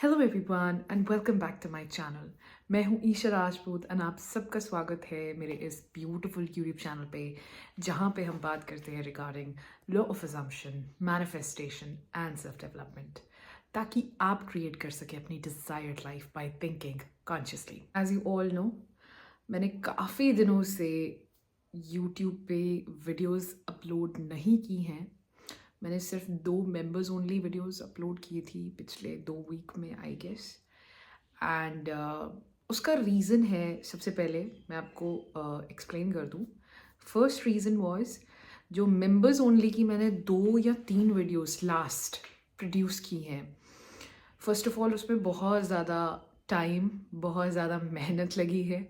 Hello everyone and welcome back to my channel. मैं हूं Isha Rajput and आप सबका स्वागत है मेरे इस ब्यूटीफुल यूट्यूब चैनल पे, जहां पे हम बात करते हैं regarding law of assumption, manifestation and self development, ताकि आप क्रिएट कर सके अपनी desired life by thinking consciously. As you all know, मैंने काफ़ी दिनों से यूट्यूब पे वीडियोस अपलोड नहीं की हैं। मैंने सिर्फ 2 मेंबर्स ओनली वीडियोस अपलोड की थी पिछले 2 वीक में, आई गेस। एंड उसका रीज़न है, सबसे पहले मैं आपको एक्सप्लेन कर दूँ। फर्स्ट रीज़न वाज, जो मेंबर्स ओनली की मैंने 2 या 3 वीडियोस लास्ट प्रोड्यूस की हैं, फर्स्ट ऑफ ऑल उसमें बहुत ज़्यादा टाइम, बहुत ज़्यादा मेहनत लगी है।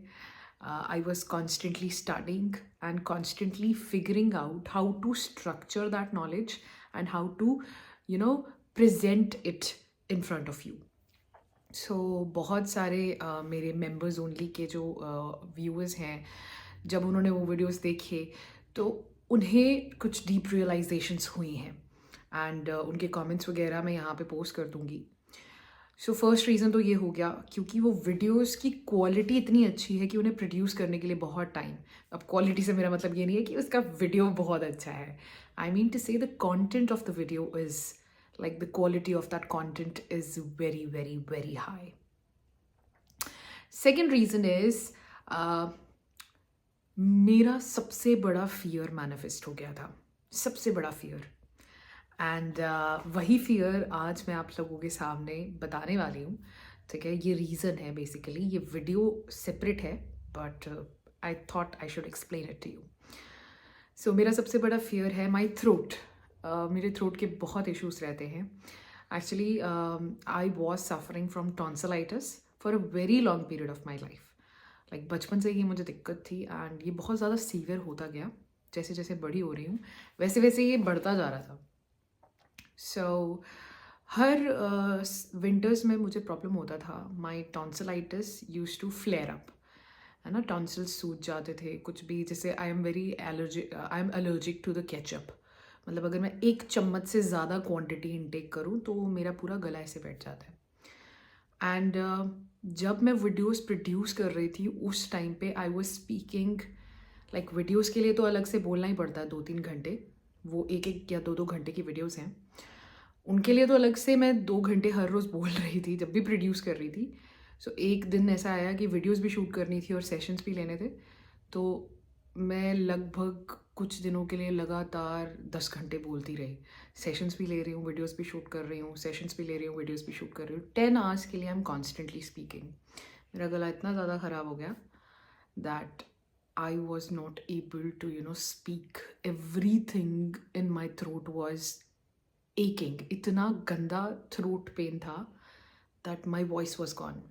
I was constantly studying and constantly figuring out how to structure that knowledge and how to present it in front of you. So बहुत सारे मेरे members only के जो viewers हैं, जब उन्होंने वो videos देखे तो उन्हें कुछ deep realizations हुई हैं and उनके comments वगैरह मैं यहाँ पे post कर दूँगी। सो फर्स्ट रीज़न तो ये हो गया क्योंकि वो वीडियोस की क्वालिटी इतनी अच्छी है कि उन्हें प्रोड्यूस करने के लिए बहुत टाइम। अब क्वालिटी से मेरा मतलब ये नहीं है कि उसका वीडियो बहुत अच्छा है। आई मीन टू से the content of the video is like the quality of that content is very very very high. Second reason is मेरा सबसे बड़ा फियर मैनिफेस्ट हो गया था, सबसे बड़ा फियर। एंड वही फियर आज मैं आप लोगों के सामने बताने वाली हूँ। ठीक है, ये रीज़न है बेसिकली। ये वीडियो सेपरेट है but I thought I should explain it to you. So मेरा सबसे बड़ा फियर है माई थ्रोट। मेरे थ्रोट के बहुत इश्यूज रहते हैं। Actually I was suffering from tonsillitis for a very long period of my life. Like बचपन से ही मुझे दिक्कत थी एंड ये बहुत ज़्यादा सीवियर होता गया। जैसे जैसे बड़ी हो रही हूँ वैसे वैसे ये बढ़ता जा रहा था। सो हर विंटर्स में मुझे प्रॉब्लम होता था। My tonsillitis used to flare up, है ना, टॉन्सिल्स सूज जाते थे कुछ भी। जैसे I am allergic to the ketchup. मतलब अगर मैं 1 चम्मच से ज़्यादा क्वांटिटी इनटेक करूँ तो मेरा पूरा गला ऐसे बैठ जाता है। एंड जब मैं वीडियोस प्रोड्यूस कर रही थी उस टाइम पे I was speaking like videos के लिए तो अलग से बोलना ही पड़ता है 2-3 घंटे। वो 1-1 या 2-2 घंटे की वीडियोस हैं, उनके लिए तो अलग से मैं 2 घंटे हर रोज़ बोल रही थी जब भी प्रोड्यूस कर रही थी। सो एक दिन ऐसा आया कि वीडियोस भी शूट करनी थी और सेशंस भी लेने थे, तो मैं लगभग कुछ दिनों के लिए लगातार 10 घंटे बोलती रही। सेशंस भी ले रही हूँ, वीडियोस भी शूट कर रही हूँ, सेशंस भी ले रही हूँ, वीडियोस भी शूट कर रही हूँ। 10 आवर्स के लिए आई एम कॉन्स्टेंटली स्पीकिंग। मेरा गला इतना ज़्यादा ख़राब हो गया that I was not able to, speak. Everything in my throat was aching. इतना गंदा throat pain था that my voice was gone.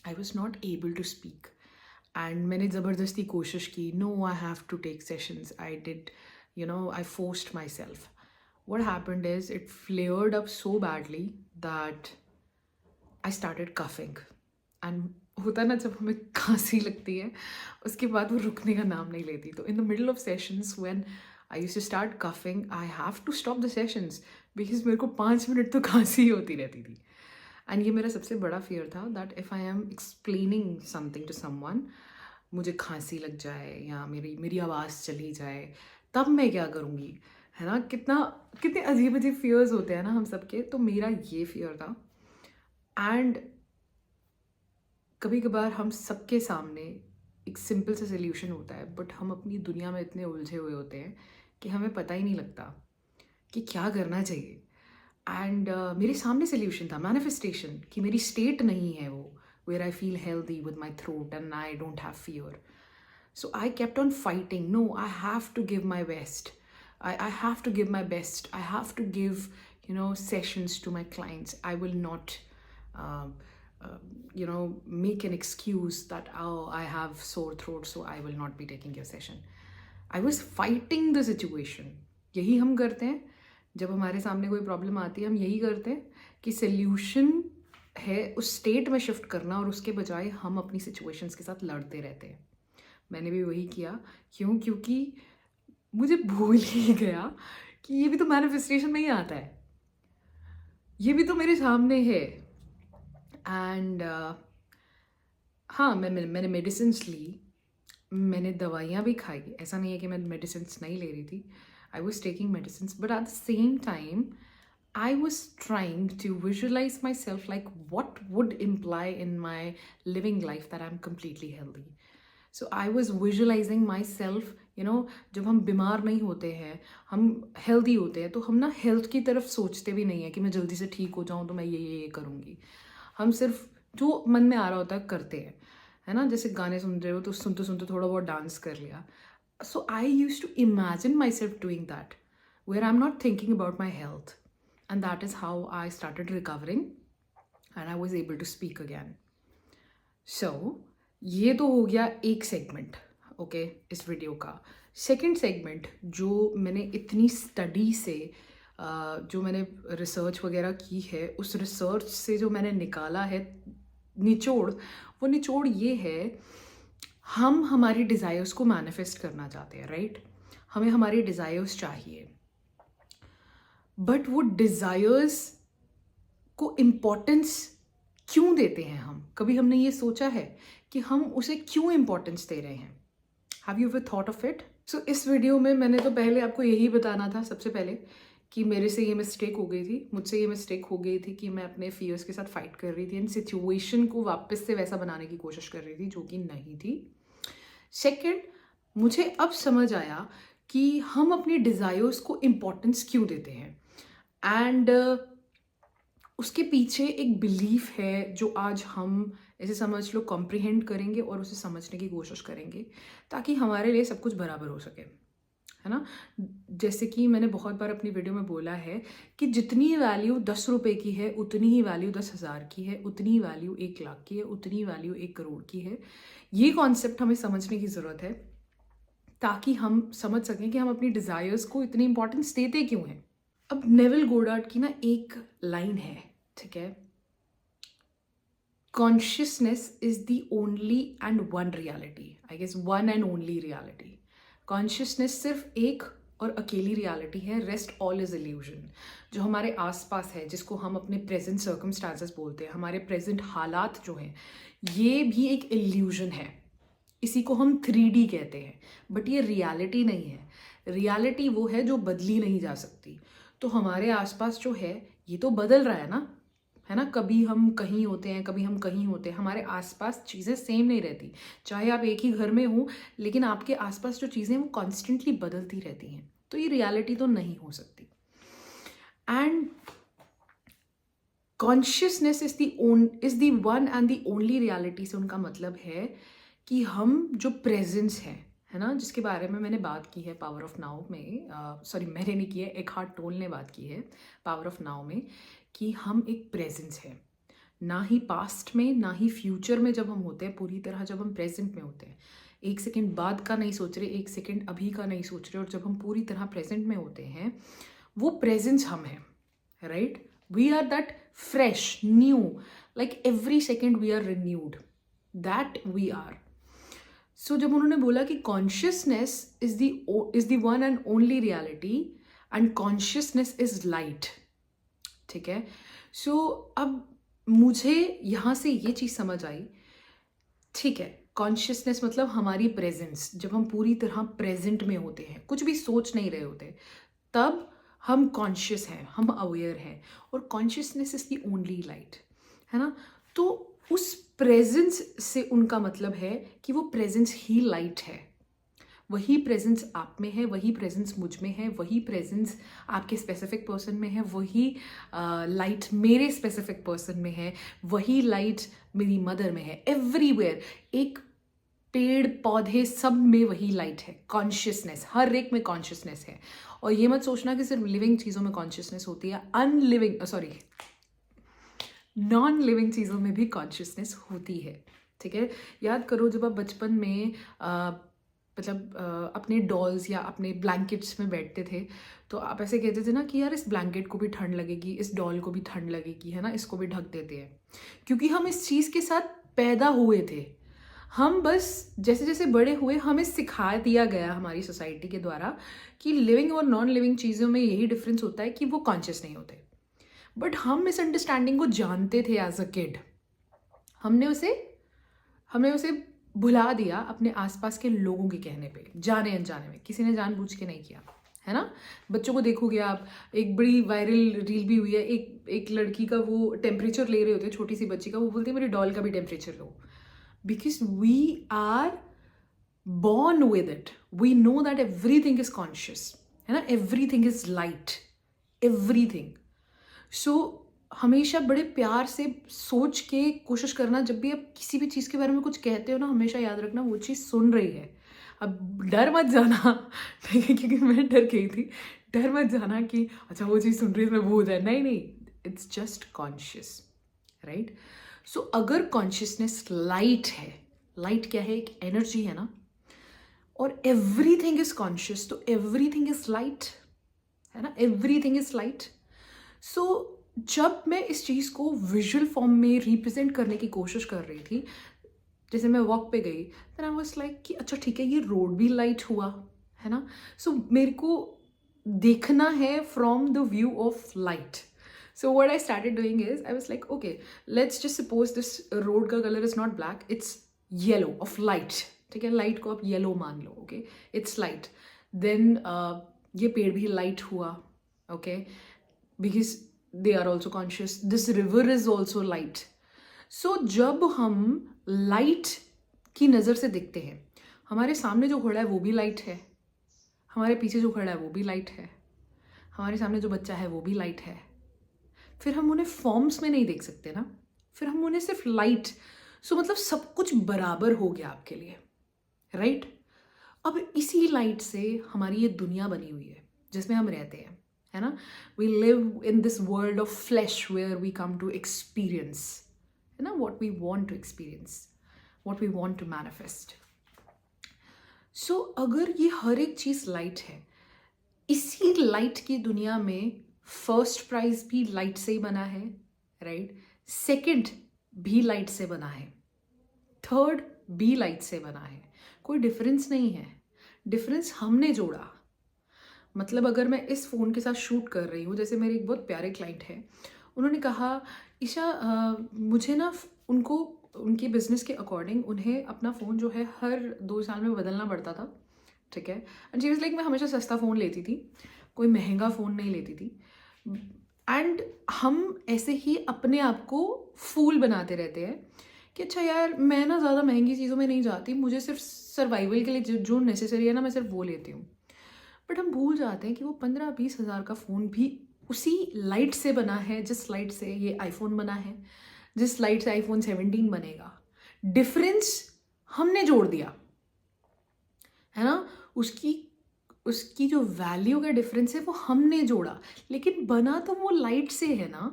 I was not able to speak. And मैंने ज़बरदस्ती कोशिश की, no, I have to take sessions. I did, I forced myself. What happened is it flared up so badly that I started coughing. And होता ना, जब हमें खांसी लगती है उसके बाद वो रुकने का नाम नहीं लेती। तो in the middle of sessions when I used to start coughing, I have to stop the sessions because मेरे को 5 मिनट तो खांसी ही होती रहती थी। एंड ये मेरा सबसे बड़ा फियर था that if I am explaining something to someone, मुझे खांसी लग जाए या मेरी आवाज़ चली जाए, तब मैं क्या करूँगी, है ना। कितने अजीब अजीब फियर्स होते हैं ना हम सबके। तो मेरा ये फियर था। एंड कभी कभार हम सबके सामने एक सिंपल सा सोल्यूशन होता है, बट हम अपनी दुनिया में इतने उलझे हुए होते हैं कि हमें पता ही नहीं लगता कि क्या करना चाहिए। एंड मेरे सामने सोल्यूशन था मैनिफेस्टेशन, कि मेरी स्टेट नहीं है वो where I feel healthy with my throat and I don't have fear. So I kept on fighting, no, I have to give my best, I have to give my best. I have to give, sessions to my clients. I will not, make an excuse that, oh, I have sore throat, so I will not be taking your session. I was fighting the situation. यही हम करते हैं जब हमारे सामने कोई problem आती है। हम यही करते हैं कि सल्यूशन है उस स्टेट में शिफ्ट करना, और उसके बजाय हम अपनी सिचुएशंस के साथ लड़ते रहते हैं। मैंने भी वही किया। क्योंकि मुझे भूल ही गया कि ये भी तो मैनिफेस्टेशन में ही आता है, ये भी तो मेरे सामने है। एंड हाँ, मैंने मेडिसिन्स ली, मैंने दवाइयाँ भी खाई, ऐसा नहीं है कि मैं मेडिसिन्स नहीं ले रही थी. I was taking medicines, but at the same time I was trying to visualize myself like what would imply in my living life that I'm completely healthy. So I was visualizing myself, जब हम बीमार नहीं होते हैं, हम healthy होते हैं, तो हम ना हेल्थ की तरफ सोचते भी नहीं है कि मैं जल्दी से ठीक हो जाऊं तो मैं ये करूँगी. हम सिर्फ जो मन में आ रहा होता है करते हैं, है ना. जैसे गाने सुन रहे हो तो सुनते सुनते थोड़ा बहुत डांस कर लिया. So I used to imagine myself doing that, where I'm not thinking about my health. And that is how I started recovering and I was able to speak again. So, ये तो हो गया एक segment, okay, इस video का. Second segment जो मैंने इतनी स्टडी से जो मैंने रिसर्च वगैरह की है, उस रिसर्च से जो मैंने निकाला है निचोड़, वो निचोड़ ये है, हम हमारी डिज़ायर्स को मैनिफेस्ट करना चाहते हैं, राइट. हमें हमारी डिज़ायर्स चाहिए, बट वो डिज़ायर्स को इम्पोर्टेंस क्यों देते हैं हम? कभी हमने ये सोचा है कि हम उसे क्यों इम्पोर्टेंस दे रहे हैं? Have you ever thought of it? So इस वीडियो में मैंने तो पहले आपको यही बताना था सबसे पहले कि मेरे से ये मिस्टेक हो गई थी, मुझसे ये मिस्टेक हो गई थी कि मैं अपने फियर्स के साथ फाइट कर रही थी एंड सिचुएशन को वापस से वैसा बनाने की कोशिश कर रही थी जो कि नहीं थी. सेकेंड, मुझे अब समझ आया कि हम अपनी डिज़ायर्स को इम्पोर्टेंस क्यों देते हैं. एंड उसके पीछे एक बिलीफ है जो आज हम ऐसे समझ लो कॉम्प्रिहेंड करेंगे और उसे समझने की कोशिश करेंगे ताकि हमारे लिए सब कुछ बराबर हो सके, है ना. जैसे कि मैंने बहुत बार अपनी वीडियो में बोला है कि जितनी वैल्यू 10 रुपये की है उतनी ही वैल्यू 10,000 की है, उतनी ही वैल्यू 1 लाख की है, उतनी वैल्यू 1 करोड़ की है. ये कॉन्सेप्ट हमें समझने की ज़रूरत है ताकि हम समझ सकें कि हम अपनी डिज़ायर्स को इतनी इंपॉर्टेंस देते क्यों हैं. अब नेविल गोडार्ड की ना एक लाइन है, ठीक है, consciousness is the only and one reality. I guess one and only reality. Consciousness सिर्फ एक और अकेली रियलिटी है, रेस्ट ऑल इज इल्यूजन. जो हमारे आसपास है, जिसको हम अपने प्रेजेंट सर्कमस्टांसेस बोलते हैं, हमारे प्रेजेंट हालात जो हैं, ये भी एक इल्यूजन है. इसी को हम 3D कहते हैं, बट ये रियलिटी नहीं है. रियलिटी वो है जो बदली नहीं जा सकती. तो हमारे आसपास जो है ये तो बदल रहा है ना, है ना. कभी हम कहीं होते हैं, कभी हम कहीं होते हैं. हमारे आसपास चीज़ें सेम नहीं रहती. चाहे आप एक ही घर में हो, लेकिन आपके आसपास जो चीज़ें हैं वो कॉन्स्टेंटली बदलती रहती हैं. तो ये रियलिटी तो नहीं हो सकती. And consciousness is the one and the only reality से उनका मतलब है कि हम जो प्रेजेंस है ना, जिसके बारे में मैंने बात की है पावर ऑफ नाउ में, सॉरी मैंने नहीं की है, एकहार्ट टोल ने बात की है पावर ऑफ नाउ में, कि हम एक प्रेजेंस है. ना ही पास्ट में ना ही फ्यूचर में जब हम होते हैं, पूरी तरह जब हम प्रेजेंट में होते हैं, एक सेकेंड बाद का नहीं सोच रहे, एक सेकेंड अभी का नहीं सोच रहे, और जब हम पूरी तरह प्रेजेंट में होते हैं, वो प्रेजेंस हम हैं, right. We are that fresh new, like every second we are renewed, that we are. So जब उन्होंने बोला कि consciousness is the one and only reality and consciousness is light, ठीक है. सो अब मुझे यहाँ से ये चीज़ समझ आई, ठीक है, कॉन्शियसनेस मतलब हमारी प्रेजेंस. जब हम पूरी तरह प्रेजेंट में होते हैं, कुछ भी सोच नहीं रहे होते, तब हम कॉन्शियस हैं, हम अवेयर हैं. और consciousness is the only light, है ना. तो उस प्रेजेंस से उनका मतलब है कि वो प्रेजेंस ही लाइट है. वही प्रेजेंस आप में है, वही प्रेजेंस मुझ में है, वही प्रेजेंस आपके स्पेसिफिक पर्सन में है, वही लाइट मेरे स्पेसिफिक पर्सन में है, वही लाइट मेरी मदर में है. एवरीवेयर, एक पेड़ पौधे सब में वही लाइट है. कॉन्शियसनेस हर एक में कॉन्शियसनेस है. और ये मत सोचना कि सिर्फ लिविंग चीज़ों में कॉन्शियसनेस होती है, नॉन लिविंग चीज़ों में भी कॉन्शियसनेस होती है, ठीक है. याद करो जब आप बचपन में अपने डॉल्स या अपने ब्लैंकेट्स में बैठते थे, तो आप ऐसे कहते थे ना कि यार इस ब्लैंकेट को भी ठंड लगेगी, इस डॉल को भी ठंड लगेगी, है ना, इसको भी ढक देते हैं. क्योंकि हम इस चीज़ के साथ पैदा हुए थे. हम बस जैसे जैसे बड़े हुए हमें सिखा दिया गया हमारी सोसाइटी के द्वारा कि लिविंग और नॉन लिविंग चीज़ों में यही डिफरेंस होता है कि वो कॉन्शियस नहीं होते. बट हम मिसअंडरस्टैंडिंग को जानते थे एज अ किड, हमने उसे भुला दिया अपने आसपास के लोगों के कहने पे, जाने अनजाने में, किसी ने जानबूझ के नहीं किया, है ना। बच्चों को देखोगे आप, एक बड़ी वायरल रील भी हुई है, एक लड़की का वो टेम्परेचर ले रहे होते हैं, छोटी सी बच्ची का, वो बोलती है मेरी डॉल का भी टेम्परेचर लो, because we are born with it. We know that everything is conscious, है ना, everything is light, everything. So हमेशा बड़े प्यार से सोच के कोशिश करना, जब भी आप किसी भी चीज़ के बारे में कुछ कहते हो ना, हमेशा याद रखना वो चीज़ सुन रही है। अब डर मत जाना, ठीक है, क्योंकि मैं डर गई थी, डर मत जाना कि अच्छा वो चीज़ सुन रही है, मैं वो हो जाए, नहीं नहीं, इट्स जस्ट कॉन्शियस, राइट। सो अगर कॉन्शियसनेस लाइट है, लाइट क्या है, एक एनर्जी है ना, और एवरीथिंग इज कॉन्शियस, तो एवरीथिंग इज लाइट, है ना, एवरीथिंग इज लाइट। सो जब मैं इस चीज़ को विजुअल फॉर्म में रिप्रेजेंट करने की कोशिश कर रही थी, जैसे मैं वॉक पे गई, देन आई वाज लाइक कि अच्छा ठीक है, ये रोड भी लाइट हुआ, है ना। सो मेरे को देखना है from the view of light. So what I started doing is, I was like okay, let's just suppose this road का colour is not black, it's yellow of light, ठीक है, लाइट को आप येलो मान लो, ओके, इट्स लाइट। देन ये पेड़ भी लाइट हुआ, okay, because they are also conscious, this river is also light. So जब हम लाइट की नज़र से देखते हैं, हमारे सामने जो खड़ा है वो भी लाइट है, हमारे पीछे जो खड़ा है वो भी लाइट है, हमारे सामने जो बच्चा है वो भी लाइट है। फिर हम उन्हें फॉर्म्स में नहीं देख सकते ना, फिर हम उन्हें सिर्फ लाइट। सो मतलब सब कुछ बराबर हो गया आपके लिए, राइट। अब इसी लाइट से हमारी ये दुनिया बनी हुई है जिसमें हम रहते हैं, है ना। We live in this world of flash where we come to experience, है ना, what we want to experience, what we want to manifest. So अगर ये हर एक चीज़ लाइट है, इसी लाइट की दुनिया में फर्स्ट प्राइज भी लाइट से ही बना है, राइट, सेकंड भी लाइट से बना है, थर्ड भी लाइट से बना है, कोई डिफरेंस नहीं है, डिफरेंस हमने जोड़ा। मतलब अगर मैं इस फ़ोन के साथ शूट कर रही हूँ, जैसे मेरे एक बहुत प्यारे क्लाइंट हैं, उन्होंने कहा ईशा मुझे ना उनको उनके बिज़नेस के अकॉर्डिंग उन्हें अपना फ़ोन जो है हर 2 साल में बदलना पड़ता था, ठीक है। एंड शी वाज लाइक मैं हमेशा सस्ता फ़ोन लेती थी, कोई महंगा फ़ोन नहीं लेती थी। एंड हम ऐसे ही अपने आप को फूल बनाते रहते हैं कि अच्छा यार मैं ना ज़्यादा महंगी चीज़ों में नहीं जाती, मुझे सिर्फ सर्वाइवल के लिए जो नेसेसरी है ना, मैं सिर्फ वो लेती हूँ। बट हम भूल जाते हैं कि वो 15-20 हज़ार का फ़ोन भी उसी लाइट से बना है जिस लाइट से ये आईफोन बना है, जिस लाइट से आईफोन 17 बनेगा। डिफरेंस हमने जोड़ दिया, है ना, उसकी जो वैल्यू का डिफरेंस है वो हमने जोड़ा, लेकिन बना तो वो लाइट से है ना।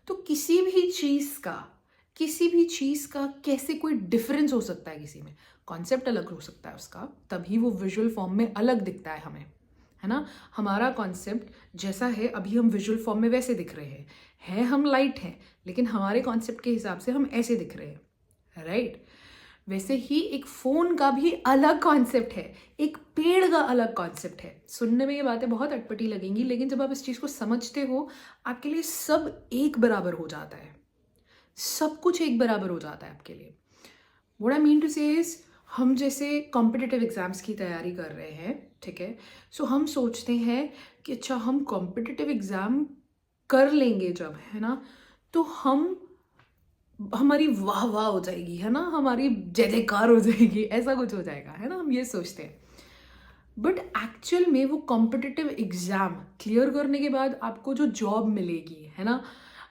तो किसी भी चीज़ का कैसे कोई डिफरेंस हो सकता है, किसी में कॉन्सेप्ट अलग हो सकता है उसका, तभी वो विजुअल फॉर्म में अलग दिखता है हमें, है ना। हमारा कॉन्सेप्ट जैसा है अभी हम विजुअल फॉर्म में वैसे दिख रहे हैं, हम लाइट हैं, लेकिन हमारे कॉन्सेप्ट के हिसाब से हम ऐसे दिख रहे हैं, राइट। वैसे ही एक फ़ोन का भी अलग कॉन्सेप्ट है, एक पेड़ का अलग कॉन्सेप्ट है। सुनने में ये बातें बहुत अटपटी लगेंगी, लेकिन जब आप इस चीज़ को समझते हो, आपके लिए सब एक बराबर हो जाता है, सब कुछ एक बराबर हो जाता है आपके लिए। व्हाट आई मीन टू से इज, हम जैसे कॉम्पिटिटिव एग्ज़ाम्स की तैयारी कर रहे हैं, ठीक है। सो हम सोचते हैं कि अच्छा हम कॉम्पिटिटिव एग्ज़ाम कर लेंगे जब, है ना, तो हमारी वाह वाह हो जाएगी, है ना, हमारी जय जयकार हो जाएगी, ऐसा कुछ हो जाएगा, है ना, हम ये सोचते हैं। बट एक्चुअल में वो कॉम्पिटिटिव एग्ज़ाम क्लियर करने के बाद आपको जो जॉब मिलेगी, है ना,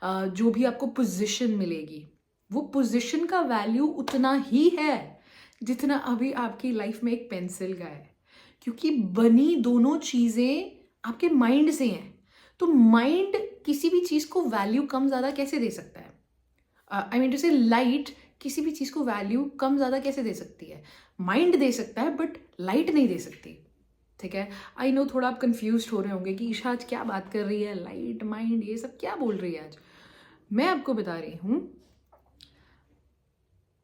जो भी आपको पोजीशन मिलेगी, वो पोजीशन का वैल्यू उतना ही है जितना अभी आपकी लाइफ में एक पेंसिल का है, क्योंकि बनी दोनों चीज़ें आपके माइंड से हैं। तो माइंड किसी भी चीज़ को वैल्यू कम ज़्यादा कैसे दे सकता है? आई मीन टू से लाइट किसी भी चीज़ को वैल्यू कम ज़्यादा कैसे दे सकती है? माइंड दे सकता है, बट लाइट नहीं दे सकती, ठीक है। आई नो थोड़ा आप कंफ्यूज हो रहे होंगे कि ईशा आज क्या बात कर रही है, लाइट माइंड ये सब क्या बोल रही है आज। मैं आपको बता रही हूँ,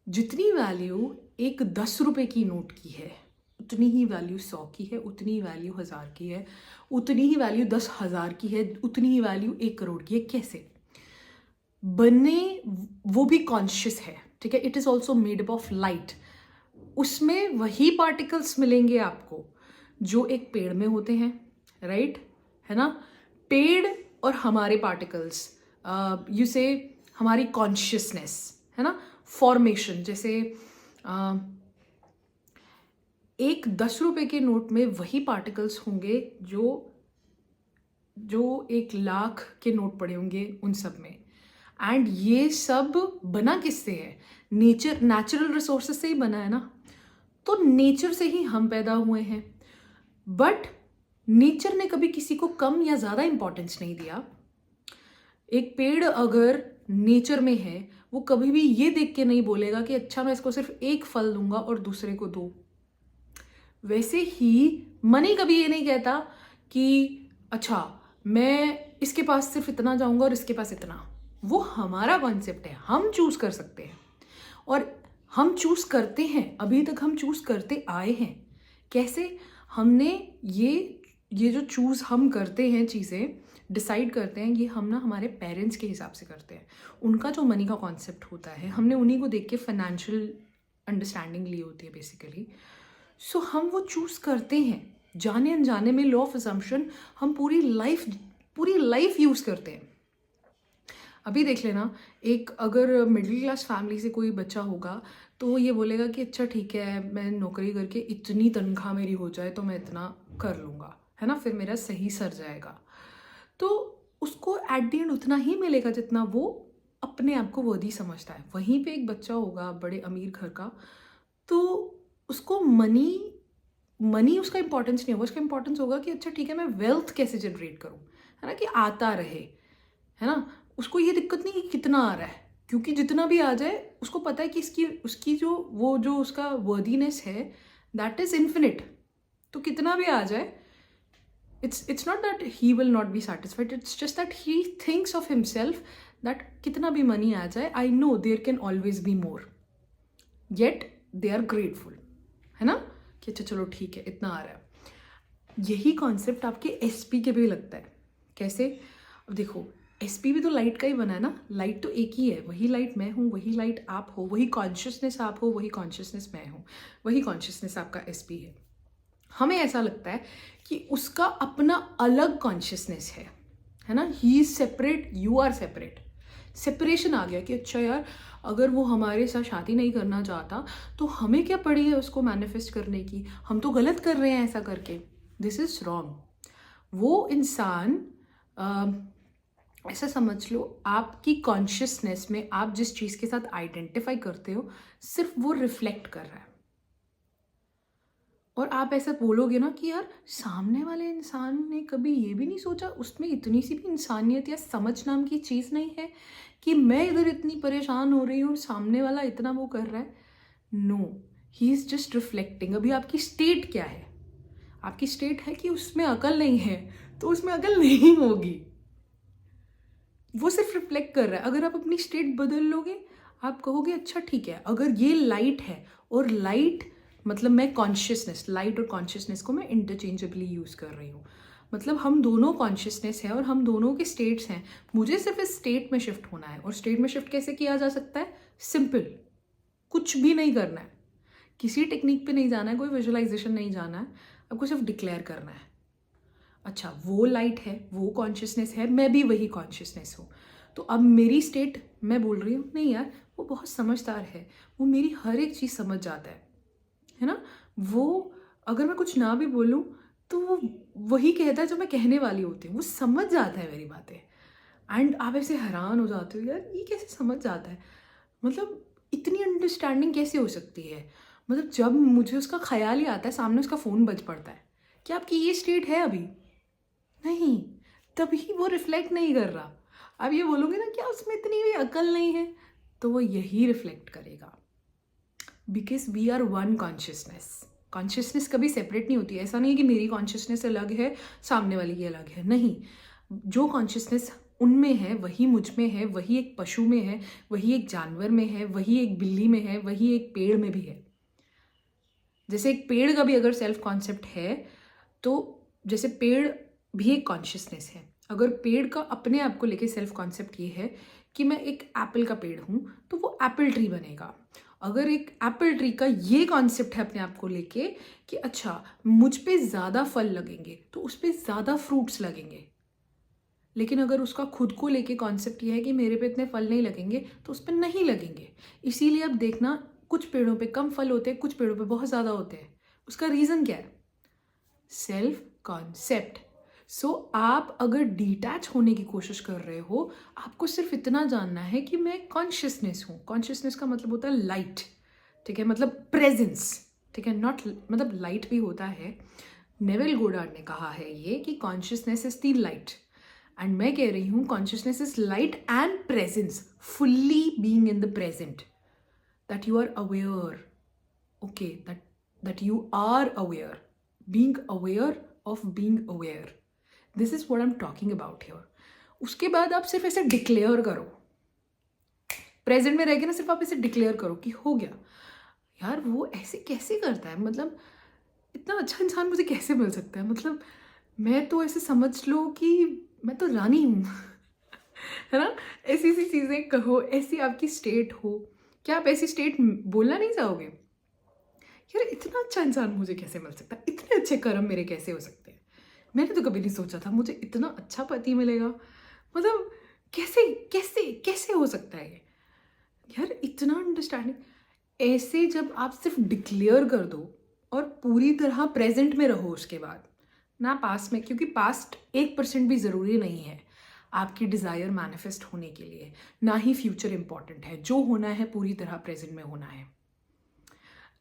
जितनी वैल्यू एक 10 रुपए की नोट की है, उतनी ही वैल्यू 100 की है, उतनी ही वैल्यू 1000 की है, उतनी ही वैल्यू 10,000 की है, उतनी ही वैल्यू 1 करोड़ की है। कैसे बने? वो भी कॉन्शियस है, ठीक है, it is also made up of light. उसमें वही पार्टिकल्स मिलेंगे आपको जो एक पेड़ में होते हैं, राइट, है ना। पेड़ और हमारे पार्टिकल्स, यू से हमारी कॉन्शियसनेस, है ना, फॉर्मेशन। जैसे एक 10 रुपए के नोट में वही पार्टिकल्स होंगे जो 1 लाख के नोट पड़े होंगे उन सब में। एंड ये सब बना किससे है? नेचुरल रिसोर्सेज से ही बना है ना। तो नेचर से ही हम पैदा हुए हैं, बट नेचर ने कभी किसी को कम या ज़्यादा इंपॉर्टेंस नहीं दिया। एक पेड़ अगर नेचर में है, वो कभी भी ये देख के नहीं बोलेगा कि अच्छा मैं इसको सिर्फ एक फल दूंगा और दूसरे को दो। वैसे ही मनी कभी ये नहीं कहता कि अच्छा मैं इसके पास सिर्फ इतना जाऊंगा और इसके पास इतना। वो हमारा कॉन्सेप्ट है, हम चूज कर सकते हैं और हम चूज करते हैं। अभी तक हम चूज करते आए हैं। कैसे? हमने ये जो चूज हम करते हैं, चीज़ें डिसाइड करते हैं, ये हम ना हमारे पेरेंट्स के हिसाब से करते हैं। उनका जो मनी का कॉन्सेप्ट होता है, हमने उन्हीं को देख के फाइनेंशियल अंडरस्टैंडिंग ली होती है बेसिकली। सो हम वो चूज़ करते हैं जाने अनजाने में। लॉ ऑफ असम्पशन हम पूरी लाइफ यूज़ करते हैं। अभी देख लेना, एक अगर मिडिल क्लास फैमिली से कोई बच्चा होगा तो वो ये बोलेगा कि अच्छा ठीक है, मैं नौकरी करके इतनी तनख्वाह मेरी हो जाए तो मैं इतना कर लूँगा, है ना, फिर मेरा सही सर जाएगा। तो उसको एट द एंड उतना ही मिलेगा जितना वो अपने आप को वर्दी समझता है। वहीं पे एक बच्चा होगा बड़े अमीर घर का, तो उसको मनी उसका इंपॉर्टेंस नहीं होगा। उसका इंपॉर्टेंस होगा कि अच्छा ठीक है, मैं वेल्थ कैसे जनरेट करूँ, है ना, कि आता रहे, है ना। उसको ये दिक्कत नहीं कि कितना आ रहा है, क्योंकि जितना भी आ जाए उसको पता है कि उसकी जो उसका वर्दीनेस है दैट इज इन्फिनिट। तो कितना भी आ जाए, it's not that he will not be satisfied, it's just that he thinks of himself that कितना भी मनी आ जाए, I know there can always be more, yet they are grateful, है ना, कि अच्छा चलो ठीक है इतना आ रहा है। यही कॉन्सेप्ट आपके एसपी के भी लगता है। कैसे? अब देखो, एसपी भी तो लाइट का ही बना है ना। लाइट तो एक ही है, वही लाइट मैं हूँ, वही लाइट आप हो, वही कॉन्शियसनेस आप हो, वही कॉन्शियसनेस मैं हूँ, वही कॉन्शियसनेस आपका एसपी है। हमें ऐसा लगता है कि उसका अपना अलग कॉन्शियसनेस है ना, he is separate, you are separate. Separation आ गया कि अच्छा यार, अगर वो हमारे साथ शादी नहीं करना चाहता तो हमें क्या पड़ी है उसको मैनिफेस्ट करने की, हम तो गलत कर रहे हैं ऐसा करके। This is wrong. वो इंसान ऐसा समझ लो, आपकी कॉन्शियसनेस में आप जिस चीज़ के साथ आइडेंटिफाई करते हो सिर्फ वो रिफ्लेक्ट कर रहा है। और आप ऐसा बोलोगे ना कि यार सामने वाले इंसान ने कभी ये भी नहीं सोचा, उसमें इतनी सी भी इंसानियत या समझ नाम की चीज़ नहीं है कि मैं इधर इतनी परेशान हो रही हूँ, सामने वाला इतना वो कर रहा है। No, he is just reflecting. अभी आपकी स्टेट क्या है? आपकी स्टेट है कि उसमें अकल नहीं है, तो उसमें अकल नहीं होगी। वो सिर्फ रिफ्लेक्ट कर रहा है। अगर आप अपनी स्टेट बदल लोगे, आप कहोगे अच्छा ठीक है, अगर ये लाइट है और लाइट मतलब मैं कॉन्शियसनेस, लाइट और कॉन्शियसनेस को मैं इंटरचेंजेबली यूज़ कर रही हूँ, मतलब हम दोनों कॉन्शियसनेस है और हम दोनों के स्टेट्स हैं। मुझे सिर्फ इस स्टेट में शिफ्ट होना है। और स्टेट में शिफ्ट कैसे किया जा सकता है? सिंपल, कुछ भी नहीं करना है, किसी टेक्निक पे नहीं जाना है, कोई विजुअलाइजेशन नहीं जाना है, आपको सिर्फ डिक्लेयर करना है अच्छा वो लाइट है, वो कॉन्शियसनेस है, मैं भी वही कॉन्शियसनेस हूँ। तो अब मेरी स्टेट, मैं बोल रही हूँ नहीं यार वो बहुत समझदार है, वो मेरी हर एक चीज़ समझ जाता है ना। वो अगर मैं कुछ ना भी बोलूँ तो वो वही कहता है जो मैं कहने वाली होती हूँ, वो समझ जाता है मेरी बातें। एंड आप ऐसे हैरान हो जाते हो यार ये कैसे समझ जाता है, मतलब इतनी अंडरस्टैंडिंग कैसे हो सकती है। मतलब जब मुझे उसका ख्याल ही आता है, सामने उसका फ़ोन बज पड़ता है कि आपकी ये स्टेट है अभी नहीं, तभी वो रिफ्लेक्ट नहीं कर रहा। आप ये बोलोगे ना क्या उसमें इतनी भी अकल नहीं है, तो वो यही रिफ्लेक्ट करेगा। Because we are one consciousness. Consciousness कभी सेपरेट नहीं होती है। ऐसा नहीं है कि मेरी कॉन्शियसनेस अलग है सामने वाली की अलग है, नहीं। जो कॉन्शियसनेस उनमें है वही मुझ में है, वही एक पशु में है, वही एक जानवर में है, वही एक बिल्ली में है, वही एक पेड़ में भी है। जैसे एक पेड़ का भी अगर सेल्फ कॉन्सेप्ट है, तो जैसे पेड़ भी एक कॉन्शियसनेस है। अगर पेड़ का अपने आप को लेके सेल्फ कॉन्सेप्ट ये है कि मैं एक एप्पल का पेड़ हूँ तो वो एप्पल ट्री बनेगा। अगर एक एप्पल ट्री का ये कॉन्सेप्ट है अपने आप को लेके कि अच्छा मुझ पे ज़्यादा फल लगेंगे तो उस पर ज़्यादा फ्रूट्स लगेंगे, लेकिन अगर उसका खुद को लेके कॉन्सेप्ट ये है कि मेरे पे इतने फल नहीं लगेंगे तो उस पर नहीं लगेंगे। इसीलिए अब देखना कुछ पेड़ों पे कम फल होते हैं, कुछ पेड़ों पे बहुत ज़्यादा होते हैं। उसका रीज़न क्या है? Self concept. सो आप अगर डिटैच होने की कोशिश कर रहे हो, आपको सिर्फ इतना जानना है कि मैं कॉन्शियसनेस हूँ। कॉन्शियसनेस का मतलब होता है लाइट, ठीक है, मतलब प्रेजेंस, ठीक है, नॉट मतलब लाइट भी होता है। नेविल गोडार्ड ने कहा है ये कि consciousness is the light, and मैं कह रही हूँ consciousness is light and presence, fully being in the present, that you are aware, okay, that you are aware, being aware of being aware. This is what I'm talking about here. उसके बाद आप सिर्फ ऐसे declare करो, present में रह के ना सिर्फ आप ऐसे डिक्लेयर करो कि हो गया। यार वो ऐसे कैसे करता है, मतलब इतना अच्छा इंसान मुझे कैसे मिल सकता है, मतलब मैं तो ऐसे समझ लो कि मैं तो रानी हूँ है ना। ऐसी ऐसी चीज़ें कहो, ऐसी आपकी स्टेट हो। क्या आप ऐसी स्टेट बोलना नहीं चाहोगे? यार इतना अच्छा इंसान मुझे कैसे मिल सकता है, इतने अच्छे कर्म मेरे कैसे हो सकते हैं? मैंने तो कभी नहीं सोचा था मुझे इतना अच्छा पति मिलेगा, मतलब कैसे कैसे कैसे हो सकता है ये? यार इतना अंडरस्टैंडिंग। ऐसे जब आप सिर्फ डिक्लेयर कर दो और पूरी तरह प्रेजेंट में रहो, उसके बाद ना पास्ट में, क्योंकि पास्ट 1% भी ज़रूरी नहीं है आपकी डिज़ायर मैनिफेस्ट होने के लिए, ना ही फ्यूचर इंपॉर्टेंट है। जो होना है पूरी तरह प्रेजेंट में होना है।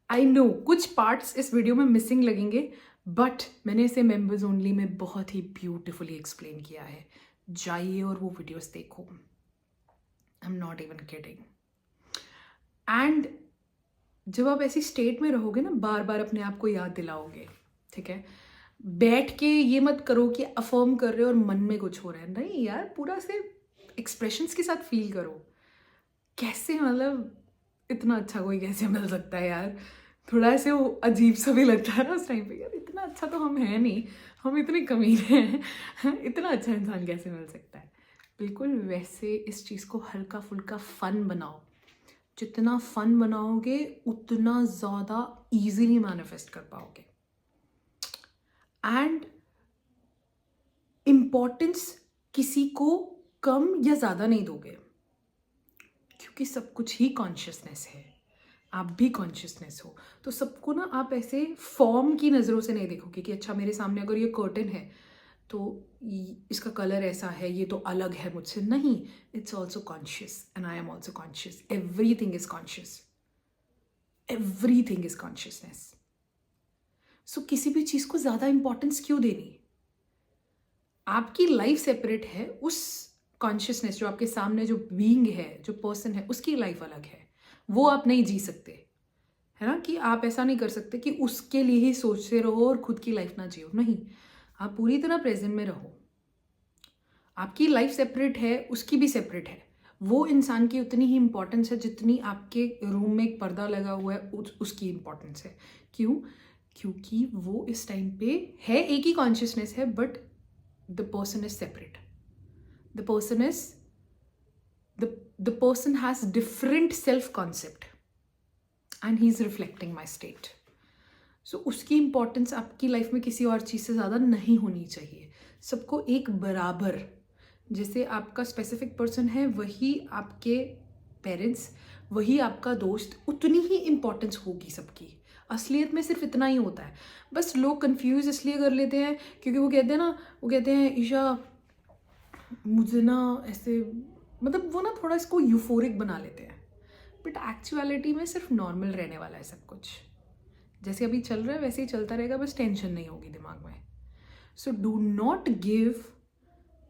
आई नो कुछ पार्ट्स इस वीडियो में मिसिंग लगेंगे, बट मैंने इसे मेंबर्स ओनली में बहुत ही ब्यूटिफुली एक्सप्लेन किया है। जाइए और वो वीडियोस देखो, I am not even kidding. And जब आप ऐसी स्टेट में रहोगे ना, बार बार अपने आप को याद दिलाओगे, ठीक है। बैठ के ये मत करो कि अफर्म कर रहे हो और मन में कुछ हो रहा है, नहीं यार, पूरा से एक्सप्रेशंस के साथ फील करो। कैसे, मतलब इतना अच्छा कोई कैसे मिल सकता है यार? थोड़ा ऐसे वो अजीब सा भी लगता है ना उस टाइम पे, यार इतना अच्छा तो हम हैं नहीं, हम इतने कमीने हैं इतना अच्छा इंसान कैसे मिल सकता है? बिल्कुल वैसे इस चीज़ को हल्का फुल्का फन बनाओ। जितना फन बनाओगे उतना ज़्यादा ईजिली मैनिफेस्ट कर पाओगे। एंड इम्पॉर्टेंस किसी को कम या ज़्यादा नहीं दोगे, क्योंकि सब कुछ ही कॉन्शियसनेस है। आप भी कॉन्शियसनेस हो, तो सबको ना आप ऐसे फॉर्म की नज़रों से नहीं देखोगे कि अच्छा मेरे सामने अगर ये कर्टन है तो इसका कलर ऐसा है, ये तो अलग है मुझसे। नहीं, it's also conscious and I am also conscious. Everything is conscious, everything is consciousness. So किसी भी चीज़ को ज़्यादा इंपॉर्टेंस क्यों देनी? आपकी लाइफ सेपरेट है, उस कॉन्शियसनेस जो आपके सामने जो बीइंग है, जो पर्सन है, उसकी लाइफ अलग है। वो आप नहीं जी सकते, है ना, कि आप ऐसा नहीं कर सकते कि उसके लिए ही सोचते रहो और खुद की लाइफ ना जियो। नहीं, आप पूरी तरह प्रेजेंट में रहो। आपकी लाइफ सेपरेट है, उसकी भी सेपरेट है। वो इंसान की उतनी ही इंपॉर्टेंस है जितनी आपके रूम में एक पर्दा लगा हुआ है उसकी इंपॉर्टेंस है। क्यों? क्योंकि वो इस टाइम पे है, एक ही कॉन्शियसनेस है, but the person is separate. The person has different self concept and he is reflecting my state. So उसकी इंपॉर्टेंस आपकी लाइफ में किसी और चीज़ से ज़्यादा नहीं होनी चाहिए। सबको एक बराबर, जैसे आपका स्पेसिफिक पर्सन है वही आपके पेरेंट्स, वही आपका दोस्त, उतनी ही इंपॉर्टेंस होगी सबकी। असलियत में सिर्फ इतना ही होता है। बस लोग कंफ्यूज इसलिए कर लेते हैं क्योंकि वो कहते हैं ईशा मुझे ना ऐसे, मतलब वो ना थोड़ा इसको यूफोरिक बना लेते हैं, बट एक्चुअलिटी में सिर्फ नॉर्मल रहने वाला है सब कुछ। जैसे अभी चल रहा है वैसे ही चलता रहेगा, बस टेंशन नहीं होगी दिमाग में। So do not give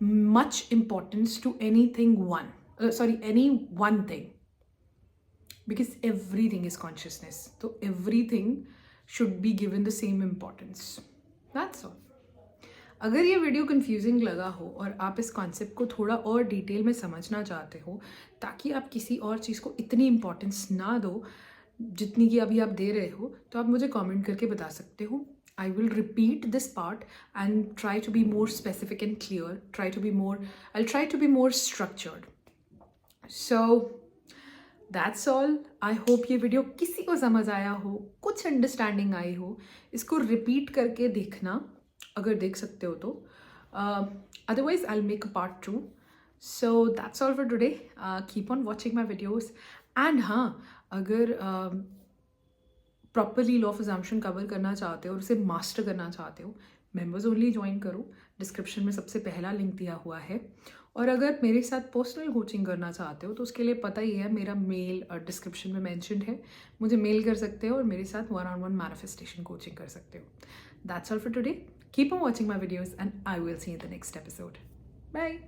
much importance to any one thing, because everything is consciousness. तो everything should be given the same importance, that's all. अगर ये वीडियो कंफ्यूजिंग लगा हो और आप इस कॉन्सेप्ट को थोड़ा और डिटेल में समझना चाहते हो ताकि आप किसी और चीज़ को इतनी इम्पोर्टेंस ना दो जितनी कि अभी आप दे रहे हो, तो आप मुझे कमेंट करके बता सकते हो। I will repeat this part and try to be more specific and clear, I try to be more structured. So that's all. I hope ये वीडियो किसी को समझ आया हो, कुछ अंडरस्टैंडिंग आई हो. इसको रिपीट करके देखना अगर देख सकते हो तो. Otherwise I make a part 2. So that's all for today. Keep on watching my videos. And हाँ, अगर properly law of assumption cover करना चाहते हो और उसे मास्टर करना चाहते हो, मेंबर्स ओनली ज्वाइन करो. डिस्क्रिप्शन में सबसे पहला लिंक दिया हुआ है. और अगर मेरे साथ पर्सनल कोचिंग करना चाहते हो तो उसके लिए पता ही है, मेरा मेल डिस्क्रिप्शन में मेंशन्ड है. मुझे मेल कर सकते हो और मेरे साथ 1-on-1 मैनिफेस्टेशन कोचिंग कर सकते हो. That's all for today. Keep on watching my videos and I will see in the next episode. Bye.